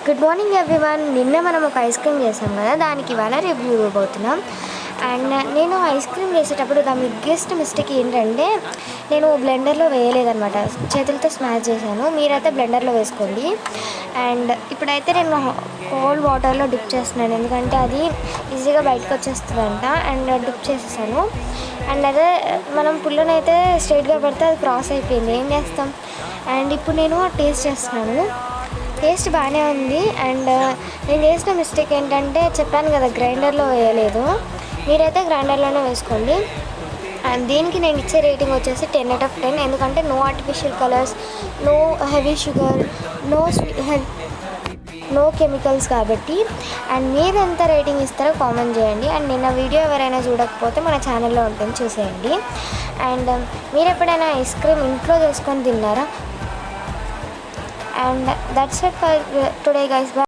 Good morning everyone. నిన్న మనం ఒక ఐస్ క్రీమ్ చేసాం కదా, దానికి ఇవాళ రివ్యూ ఇవ్వబోతున్నాం. అండ్ నేను ఐస్ క్రీమ్ చేసేటప్పుడు ద బిగ్గెస్ట్ మిస్టేక్ ఏంటంటే నేను బ్లెండర్లో వేయలేదన్నమాట, చేతులతో స్మాష్ చేశాను. మీరైతే బ్లెండర్లో వేసుకోండి. అండ్ ఇప్పుడైతే నేను కోల్డ్ వాటర్లో డిప్ చేస్తున్నాను, ఎందుకంటే అది ఈజీగా బయటకు వచ్చేస్తుందంట. అండ్ డిప్ చేసేసాను. అండ్ అదే మనం పుల్లనైతే స్ట్రైట్గా పడితే అది క్రాస్ అయిపోయింది, ఏం చేస్తాం. అండ్ ఇప్పుడు నేను టేస్ట్ చేస్తున్నాను. టేస్ట్ బాగానే ఉంది. అండ్ నేను చేసిన మిస్టేక్ ఏంటంటే చెప్పాను కదా, గ్రైండర్లో వేయలేదు. మీరైతే గ్రైండర్లోనే వేసుకోండి. అండ్ దీనికి నేను ఇచ్చే రేటింగ్ వచ్చేసి 10/10, ఎందుకంటే no artificial colours, no heavy sugar, no chemicals కాబట్టి. అండ్ మీరు ఎంత రేటింగ్ ఇస్తారో కామెంట్ చేయండి. అండ్ నిన్న వీడియో ఎవరైనా చూడకపోతే మన ఛానల్లో ఉంటుంది, చూసేయండి. అండ్ మీరు ఎప్పుడైనా ఐస్ క్రీమ్ ఇంట్లో చేసుకొని తిన్నారా? And that's it for today guys. Bye.